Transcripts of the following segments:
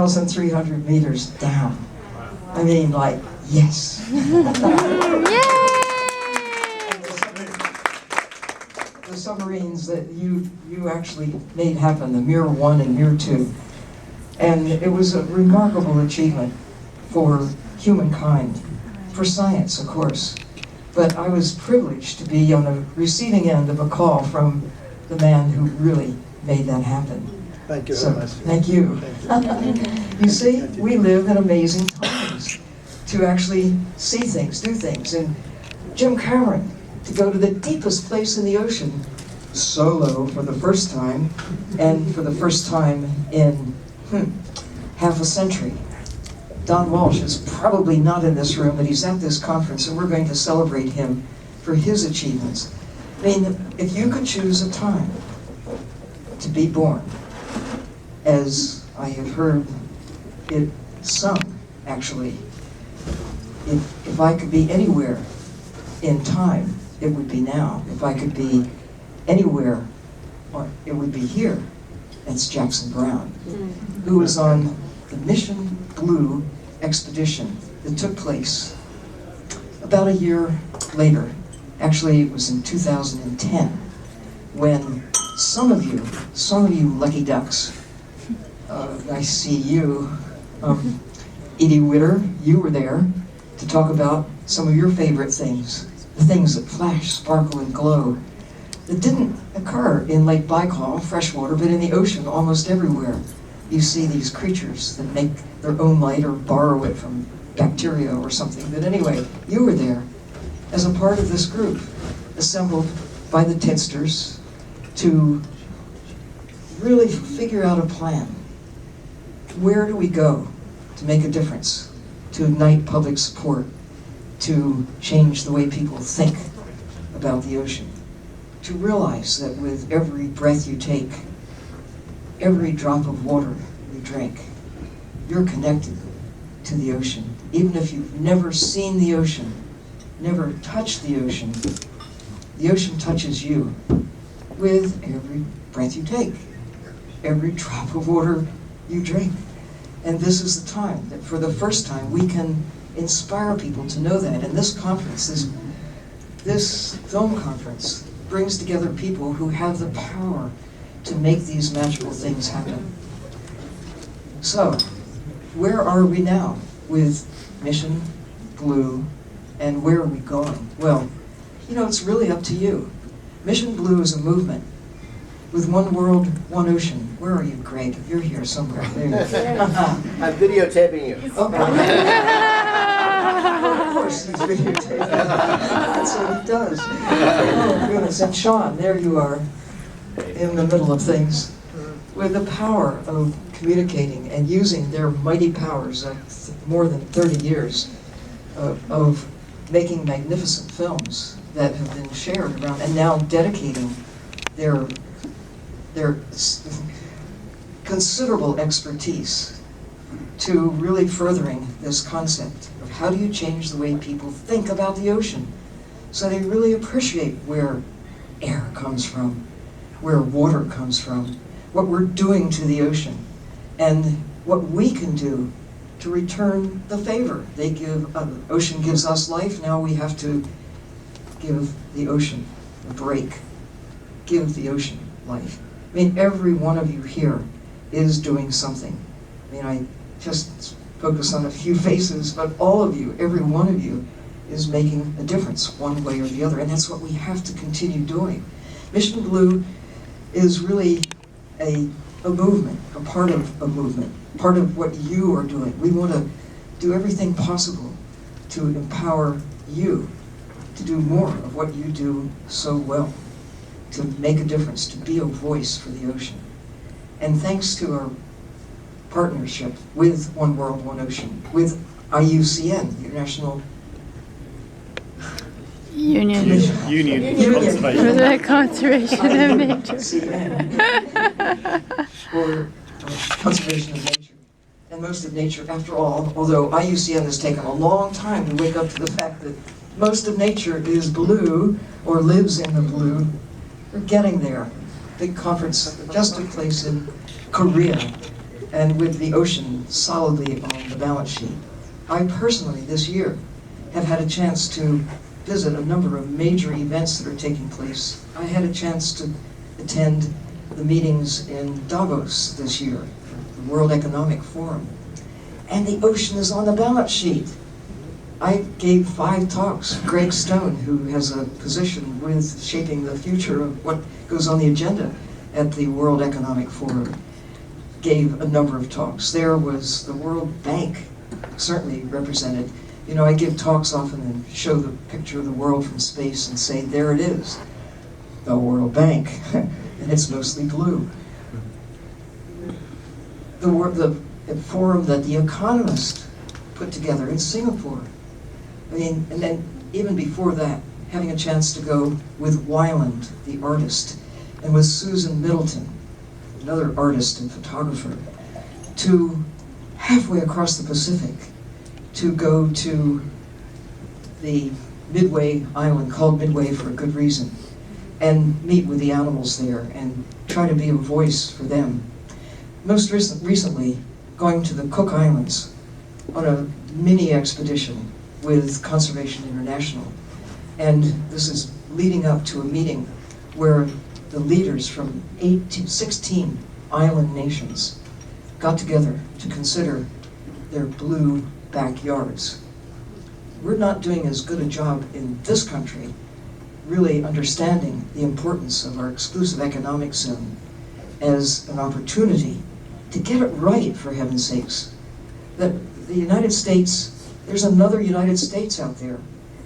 1,300 meters down. I mean, like, yes. The submarines that you actually made happen, the Mir 1 and Mir 2. And it was a remarkable achievement for humankind, for science, of course. But I was privileged to be on the receiving end of a call from the man who really made that happen. Thank you So, very much. thank you. You see, we live in amazing times to actually see things, do things. And Jim Cameron, to go to the deepest place in the ocean, solo for the first time, and for the first time in half a century. Don Walsh is probably not in this room, but he's at this conference, and we're going to celebrate him for his achievements. I mean, if you could choose a time to be born, as I have heard it sung, actually, if I could be anywhere in time, it would be now. If I could be anywhere, it would be here. That's Jackson Browne, who was on the Mission Blue expedition that took place about a year later. Actually, it was in 2010, when some of you lucky ducks, I see you, Edie Witter, you were there to talk about some of your favorite things, the things that flash, sparkle, and glow, that didn't occur in Lake Baikal, freshwater, but in the ocean almost everywhere. You see these creatures that make their own light or borrow it from bacteria or something. But anyway, you were there as a part of this group assembled by the Tedsters to really figure out a plan. Where do we go to make a difference, to ignite public support, to change the way people think about the ocean, to realize that with every breath you take, every drop of water you drink, you're connected to the ocean. Even if you've never seen the ocean, never touched the ocean touches you with every breath you take, every drop of water you drink. And this is the time that for the first time we can inspire people to know that. And this conference, this film conference, brings together people who have the power to make these magical things happen. So, where are we now with Mission Blue, and where are we going? Well, you know, it's really up to you. Mission Blue is a movement with one world, one ocean. Where are you, Greg? You're here somewhere. There. I'm videotaping you. Oh, of course he's videotaping. That's what he does. Oh, goodness. And Sean, there you are, in the middle of things, with the power of communicating and using their mighty powers of more than 30 years of making magnificent films that have been shared around, and now dedicating their considerable expertise to really furthering this concept of how do you change the way people think about the ocean so they really appreciate where air comes from, where water comes from, what we're doing to the ocean, and what we can do to return the favor. They give, the ocean gives us life, now we have to give the ocean a break, give the ocean life. I mean, every one of you here is doing something. I mean, I just focus on a few faces, but all of you, every one of you, is making a difference one way or the other, and that's what we have to continue doing. Mission Blue is really a movement, a part of a movement, part of what you are doing. We want to do everything possible to empower you to do more of what you do so well, to make a difference, to be a voice for the ocean. And thanks to our partnership with One World, One Ocean, with IUCN, the International Union for the Conservation of Nature. For conservation of nature. And most of nature, after all, although IUCN has taken a long time to wake up to the fact that most of nature is blue, or lives in the blue, we're getting there. Big conference just took place in Korea and with the ocean solidly on the balance sheet. I personally, this year, have had a chance to visit a number of major events that are taking place. I had a chance to attend the meetings in Davos this year, the World Economic Forum, and the ocean is on the balance sheet. I gave 5 talks. Greg Stone, who has a position with shaping the future of what goes on the agenda at the World Economic Forum, gave a number of talks. There was the World Bank, certainly represented. You know, I give talks often and show the picture of the world from space and say, there it is, the World Bank, and it's mostly blue. The forum that The Economist put together in Singapore. I mean, and then even before that, having a chance to go with Wyland, the artist, and with Susan Middleton, another artist and photographer, to halfway across the Pacific, to go to the Midway Island, called Midway for a good reason, and meet with the animals there and try to be a voice for them. Most recently, going to the Cook Islands on a mini expedition with Conservation International. And this is leading up to a meeting where the leaders from 16 island nations got together to consider their blue backyards. We're not doing as good a job in this country really understanding the importance of our exclusive economic zone as an opportunity to get it right, for heaven's sakes. That the United States, there's another United States out there,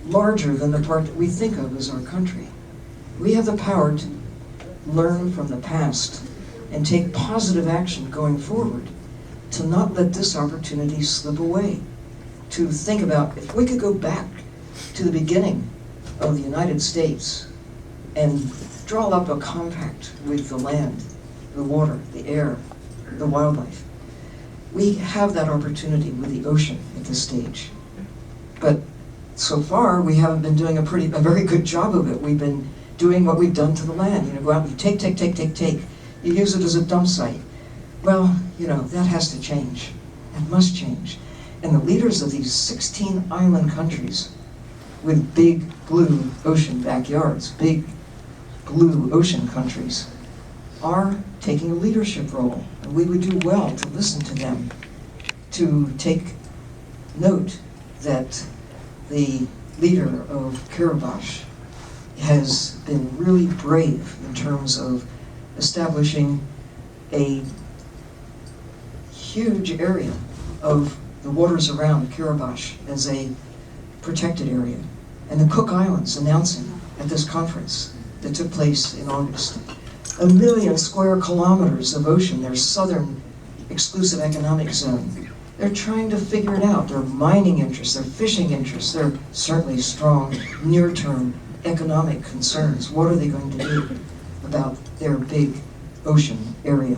larger than the part that we think of as our country. We have the power to learn from the past and take positive action going forward, to not let this opportunity slip away, to think about if we could go back to the beginning of the United States and draw up a compact with the land, the water, the air, the wildlife. We have that opportunity with the ocean at this stage. But so far, we haven't been doing a very good job of it. We've been doing what we've done to the land. You know, go out and you take. You use it as a dump site. Well, you know, that has to change. It must change. And the leaders of these 16 island countries with big blue ocean backyards, big blue ocean countries, are taking a leadership role. And we would do well to listen to them, to take note that the leader of Kiribati has been really brave in terms of establishing a huge area of the waters around Kiribati as a protected area. And the Cook Islands announcing at this conference that took place in August, 1 million square kilometers of ocean, their southern exclusive economic zone. They're trying to figure it out. Their mining interests, their fishing interests, their certainly strong near-term economic concerns. What are they going to do about their big ocean area?